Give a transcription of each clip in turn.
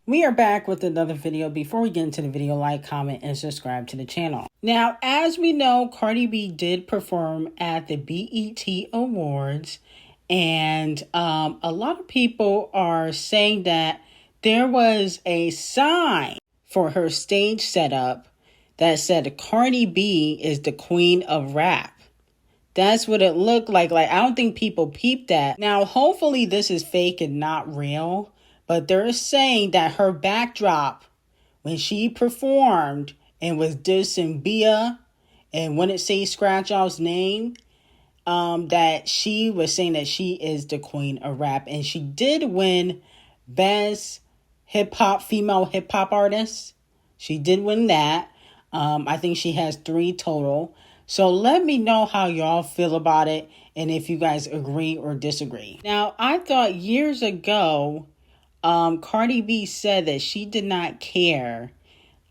We are back with another video. Before we get into the video, like, comment, and subscribe to the channel. Now, as we know, Cardi B did perform at the BET Awards, and a lot of people are saying that there was a sign for her stage setup that said Cardi B is the queen of rap. That's what it looked like. I don't think people peeped that. Now, hopefully this is fake and not real. But they're saying that her backdrop, when she performed and was dissing Bia and wouldn't say Scratch Off's name, that she was saying that she is the queen of rap. And she did win Best Female Hip Hop Artist. She did win that. I think she has 3 total. So let me know how y'all feel about it and if you guys agree or disagree. Now, I thought years ago, Cardi B said that she did not care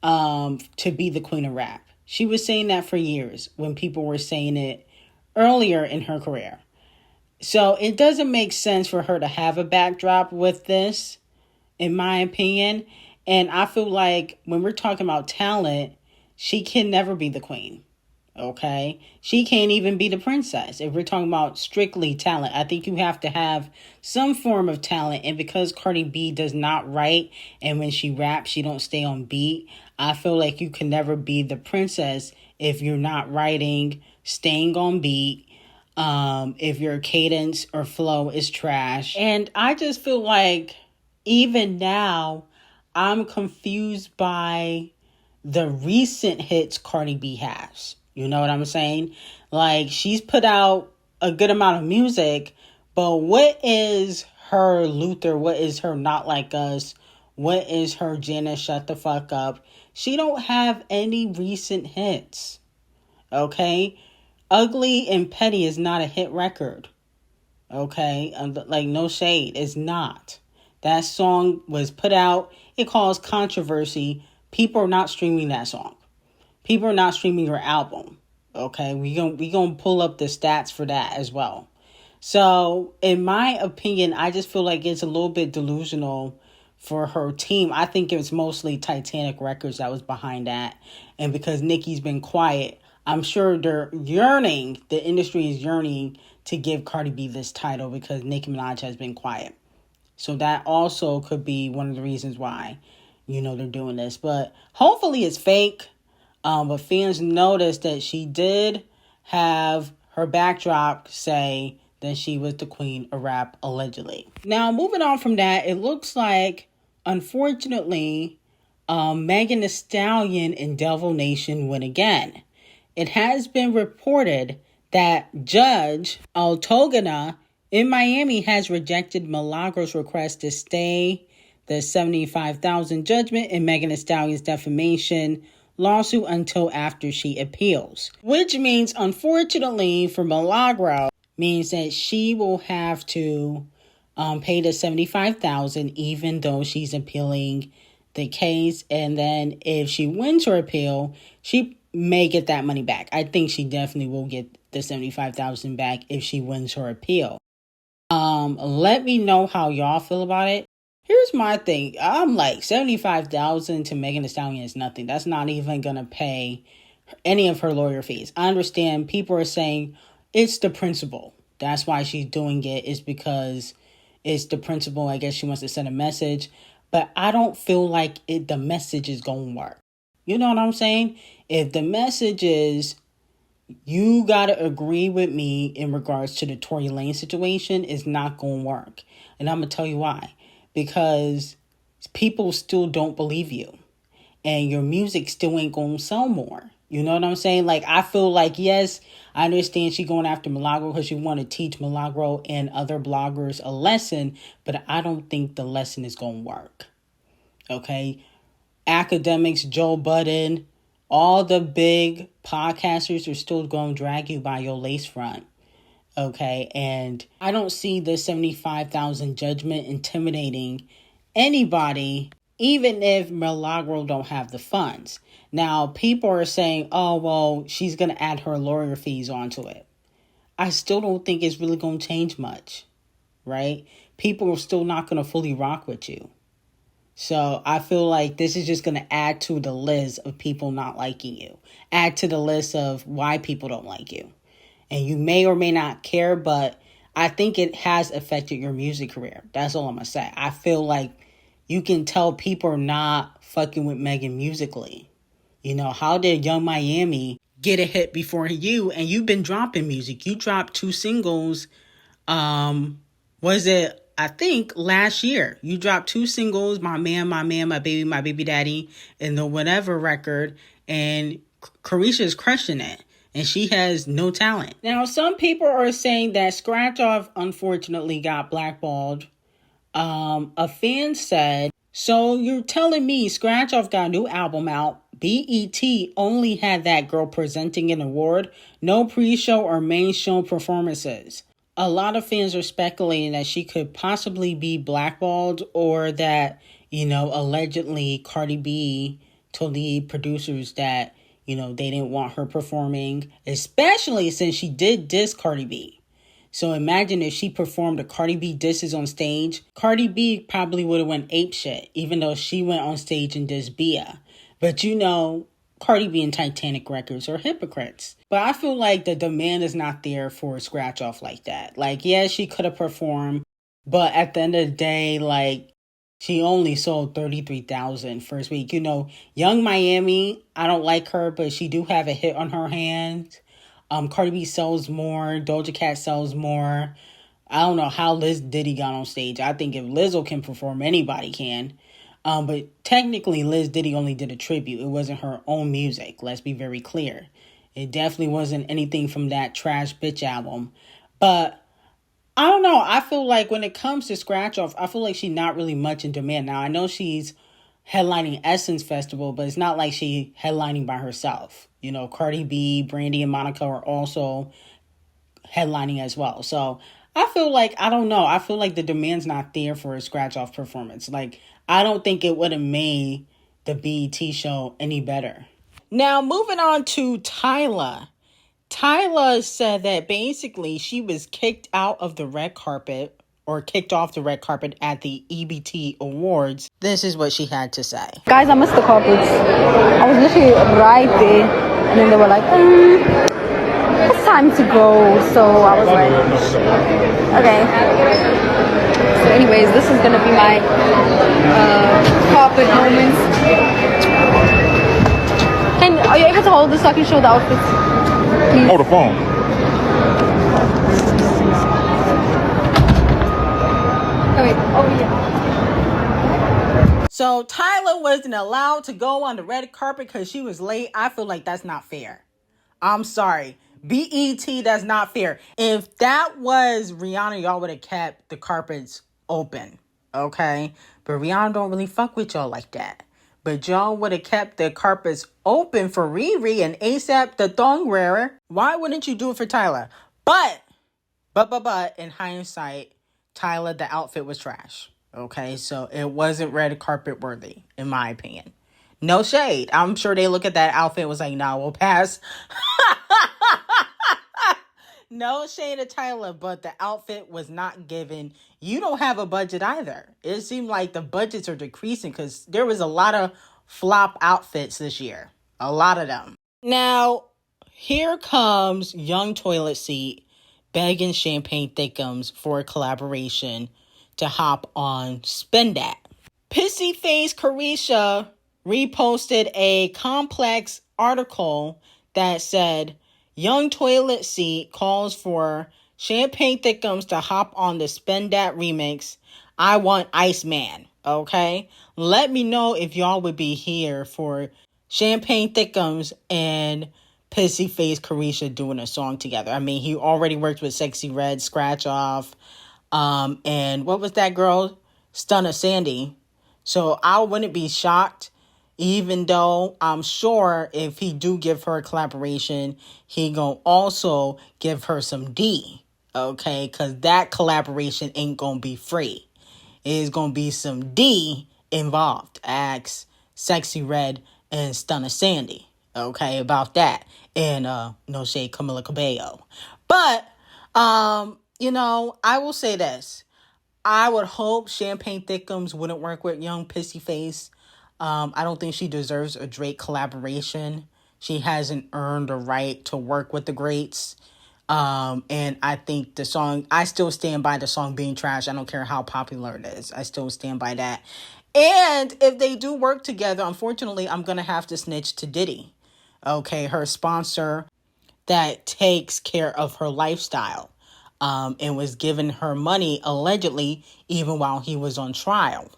to be the queen of rap. She was saying that for years when people were saying it earlier in her career. So it doesn't make sense for her to have a backdrop with this, in my opinion. And I feel like when we're talking about talent, she can never be the queen. Okay, she can't even be the princess. If we're talking about strictly talent, I think you have to have some form of talent. And because Cardi B does not write, and when she raps, she don't stay on beat, I feel like you can never be the princess if you're not writing, staying on beat, if your cadence or flow is trash. And I just feel like even now, I'm confused by the recent hits Cardi B has. You know what I'm saying? Like, she's put out a good amount of music, but what is her Luther? What is her Not Like Us? What is her Janet Shut the Fuck Up? She don't have any recent hits. Okay? Ugly and Petty is not a hit record. Okay? Like, no shade. It's not. That song was put out. It caused controversy. People are not streaming that song. People are not streaming her album. Okay, we gonna pull up the stats for that as well. So, in my opinion, I just feel like it's a little bit delusional for her team. I think it was mostly Titanic Records that was behind that. And because Nicki's been quiet, I'm sure they're yearning, the industry is yearning to give Cardi B this title because Nicki Minaj has been quiet. So that also could be one of the reasons why, they're doing this. But hopefully it's fake. But fans noticed that she did have her backdrop say that she was the queen of rap, allegedly. Now, moving on from that, it looks like, unfortunately, Megan Thee Stallion and Devil Nation win again. It has been reported that Judge Altogena in Miami has rejected Milagro's request to stay the $75,000 judgment in Megan Thee Stallion's defamation lawsuit until after she appeals. Which means, unfortunately, for Milagro, means that she will have to pay the $75,000 even though she's appealing the case. And then if she wins her appeal, she may get that money back. I think she definitely will get the $75,000 back if she wins her appeal. Let me know how y'all feel about it. Here's my thing. I'm like, $75,000 to Megan Thee Stallion is nothing. That's not even going to pay any of her lawyer fees. I understand people are saying it's the principle. That's why she's doing it, is because it's the principle. I guess she wants to send a message. But I don't feel like the message is going to work. You know what I'm saying? If the message is, you got to agree with me in regards to the Tory Lanez situation, it's not going to work. And I'm going to tell you why. Because people still don't believe you. And your music still ain't going to sell more. You know what I'm saying? Like, I feel like, yes, I understand she going after Milagro because she want to teach Milagro and other bloggers a lesson. But I don't think the lesson is going to work. Okay? Academics, Joe Budden, all the big podcasters are still going to drag you by your lace front. Okay, and I don't see the $75,000 judgment intimidating anybody, even if Milagro don't have the funds. Now, people are saying, oh, well, she's going to add her lawyer fees onto it. I still don't think it's really going to change much, right? People are still not going to fully rock with you. So I feel like this is just going to add to the list of people not liking you. Add to the list of why people don't like you. And you may or may not care, but I think it has affected your music career. That's all I'm going to say. I feel like you can tell people are not fucking with Megan musically. You know, how did Young Miami get a hit before you? And you've been dropping music. You dropped 2 singles. Was it, I think, last year? You dropped 2 singles, My Man, My Baby Daddy, and the Whatever record. And Carisha's crushing it. And she has no talent. Now, some people are saying that Scratch Off unfortunately got blackballed. A fan said, so you're telling me Scratch Off got a new album out. BET only had that girl presenting an award. No pre-show or main show performances. A lot of fans are speculating that she could possibly be blackballed, or that, allegedly Cardi B told the producers that, they didn't want her performing, especially since she did diss Cardi B. So imagine if she performed a Cardi B disses on stage. Cardi B probably would have went apeshit, even though she went on stage and dissed Bia. But Cardi B and Titanic Records are hypocrites. But I feel like the demand is not there for a Scratch Off like that. Like, yeah, she could have performed, but at the end of the day, like, she only sold 33,000 first week. Young Miami, I don't like her, but she do have a hit on her hands. Cardi B sells more. Doja Cat sells more. I don't know how Liz Diddy got on stage. I think if Lizzo can perform, anybody can. But technically, Liz Diddy only did a tribute. It wasn't her own music. Let's be very clear. It definitely wasn't anything from that Trash Bitch album. But I don't know. I feel like when it comes to Scratch Off, I feel like she's not really much in demand. Now, I know she's headlining Essence Festival, but it's not like she headlining by herself. Cardi B, Brandy, and Monica are also headlining as well. So I feel like, I don't know. I feel like the demand's not there for a Scratch Off performance. Like, I don't think it would have made the BET show any better. Now, moving on to Tyla. Tyla said that basically she was kicked out of the red carpet, or kicked off the red carpet at the EBT Awards. This is what she had to say. Guys, I missed the carpets. I was literally right there, and then they were like, it's time to go. So I was like, okay. So anyways, this is gonna be my carpet moments. Are you able to hold this so I can show the outfits? Please. Hold the phone. Oh, wait. Oh, yeah. So Tyla wasn't allowed to go on the red carpet because she was late. I feel like that's not fair. I'm sorry. BET, that's not fair. If that was Rihanna, y'all would have kept the carpets open. Okay? But Rihanna don't really fuck with y'all like that. But y'all would have kept the carpets open for Riri and ASAP the thong wearer. Why wouldn't you do it for Tyla? But, in hindsight, Tyla, the outfit was trash. Okay, so it wasn't red carpet worthy, in my opinion. No shade. I'm sure they look at that outfit and was like, nah, we'll pass. No shade to Tyla, but the outfit was not given. You don't have a budget either. It seemed like the budgets are decreasing because there was a lot of flop outfits this year. A lot of them. Now, here comes Young Toilet Seat begging Champagne Thickums for a collaboration to hop on Spin That. Pissy Face Carisha reposted a complex article that said, Young Toilet Seat calls for Champagne Thickums to hop on the Spin That remix. I want Iceman. Okay? Let me know if y'all would be here for Champagne Thickums and Pissy Face Carisha doing a song together. I mean, he already worked with Sexy Red, Scratch Off, and what was that girl? Stunna Sandy. So I wouldn't be shocked, even though I'm sure if he do give her a collaboration, he gonna also give her some D, okay? Because that collaboration ain't gonna be free. It is gonna be some D involved. Ask Sexy Red and Stunna Sandy, okay, about that. And no shade, Camila Cabello. But, I will say this. I would hope Champagne Thickums wouldn't work with Young Pissy Face. I don't think she deserves a Drake collaboration. She hasn't earned the right to work with the greats. And I think the song, I still stand by the song being trash. I don't care how popular it is. I still stand by that. And if they do work together, unfortunately, I'm going to have to snitch to Diddy. Okay, her sponsor that takes care of her lifestyle. And was giving her money, allegedly, even while he was on trial.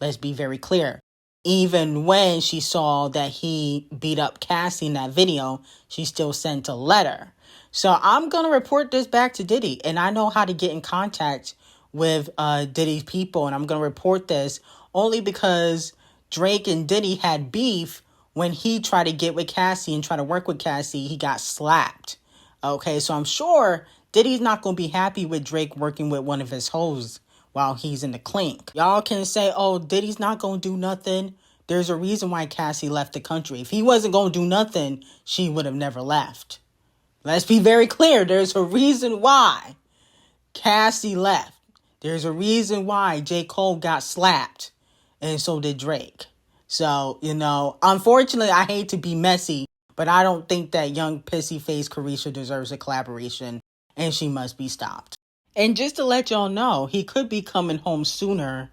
Let's be very clear. Even when she saw that he beat up Cassie in that video, she still sent a letter. So I'm going to report this back to Diddy. And I know how to get in contact with Diddy's people. And I'm going to report this only because Drake and Diddy had beef when he tried to get with Cassie and try to work with Cassie. He got slapped. Okay, so I'm sure Diddy's not going to be happy with Drake working with one of his hoes while he's in the clink. Y'all can say, oh, Diddy's not going to do nothing. There's a reason why Cassie left the country. If he wasn't going to do nothing, she would have never left. Let's be very clear. There's a reason why Cassie left. There's a reason why J. Cole got slapped. And so did Drake. So, unfortunately, I hate to be messy, but I don't think that Young Pissy Face Carisha deserves a collaboration. And she must be stopped. And just to let y'all know, he could be coming home sooner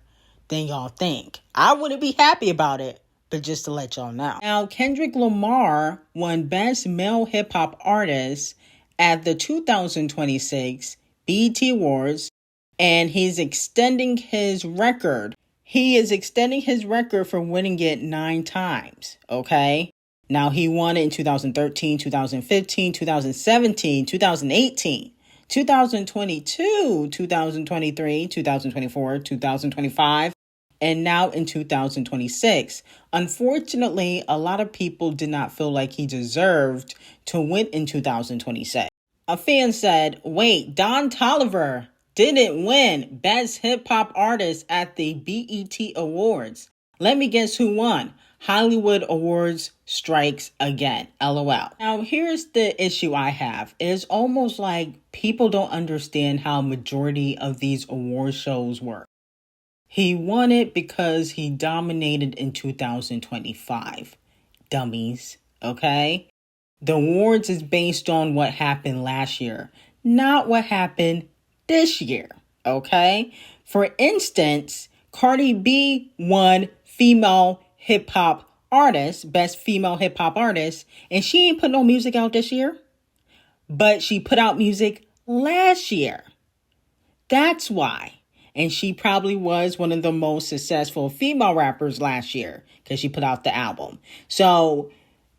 than y'all think. I wouldn't be happy about it, but just to let y'all know. Now, Kendrick Lamar won Best Male Hip Hop Artist at the 2026 BET Awards, and he's extending his record. He is extending his record for winning it 9 times, okay? Now, he won it in 2013, 2015, 2017, 2018. 2022, 2023, 2024, 2025, and now in 2026. Unfortunately, a lot of people did not feel like he deserved to win in 2026. A fan said, wait, Don Toliver didn't win Best Hip Hop Artist at the BET Awards. Let me guess who won. Hollywood Awards strikes again. LOL. Now, here's the issue I have. It's almost like people don't understand how majority of these award shows work. He won it because he dominated in 2025. Dummies. Okay? The awards is based on what happened last year, not what happened this year. Okay? For instance, Cardi B won Female Hip Hop Artist, Best Female Hip Hop Artist, and she ain't put no music out this year, but she put out music last year. That's why. And she probably was one of the most successful female rappers last year because she put out the album. So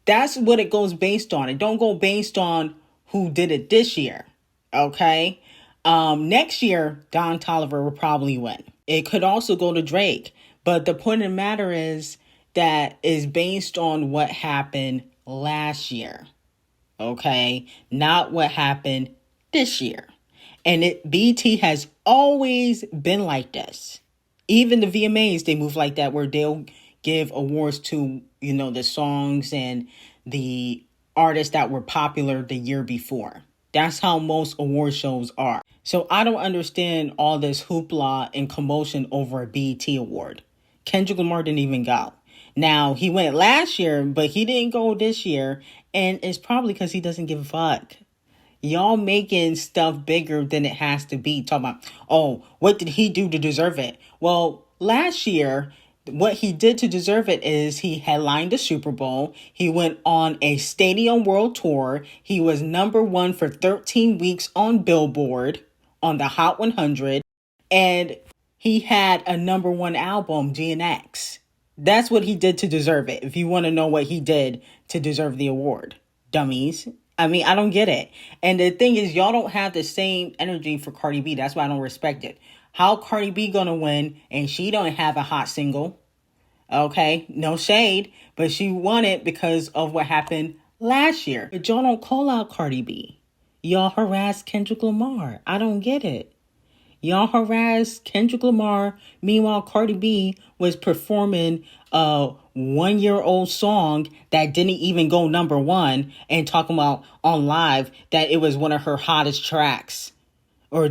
that's what it goes based on. It don't go based on who did it this year. Okay? Next year, Don Toliver will probably win. It could also go to Drake. But the point of the matter is that is based on what happened last year. Okay? Not what happened this year. And BT has always been like this. Even the VMAs, they move like that, where they'll give awards to, the songs and the artists that were popular the year before. That's how most award shows are. So I don't understand all this hoopla and commotion over a BET award. Kendrick Lamar didn't even go. Now, he went last year, but he didn't go this year. And it's probably because he doesn't give a fuck. Y'all making stuff bigger than it has to be. Talking about, oh, what did he do to deserve it? Well, last year, what he did to deserve it is he headlined the Super Bowl. He went on a stadium world tour. He was #1 for 13 weeks on Billboard on the Hot 100. And he had a #1 album, GNX. That's what he did to deserve it. If you want to know what he did to deserve the award, dummies. I mean, I don't get it. And the thing is, y'all don't have the same energy for Cardi B. That's why I don't respect it. How Cardi B gonna win and she don't have a hot single? Okay, no shade, but she won it because of what happened last year. But y'all don't call out Cardi B. Y'all harass Kendrick Lamar. I don't get it. Y'all harassed Kendrick Lamar. Meanwhile, Cardi B was performing a 1-year-old song that didn't even go #1 and talking about on live that it was one of her hottest tracks. or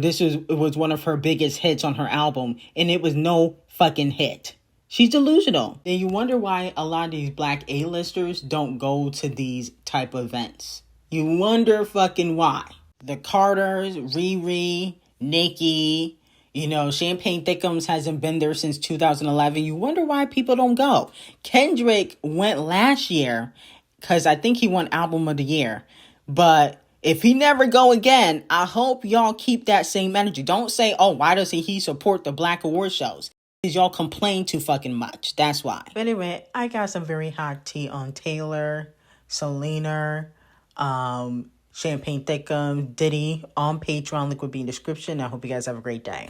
was one of her biggest hits on her album, and it was no fucking hit. She's delusional. Then you wonder why a lot of these black A-listers don't go to these type of events. You wonder fucking why. The Carters, Riri, Nicki, Champagne Thickums hasn't been there since 2011. You wonder why people don't go. Kendrick went last year because I think he won Album of the Year. But if he never go again, I hope y'all keep that same energy. Don't say, oh, why does he support the black award shows? Because y'all complain too fucking much. That's why. But anyway, I got some very hot tea on Taylor, Selena, Champagne Thickums, Diddy on Patreon. Link will be in the description. I hope you guys have a great day.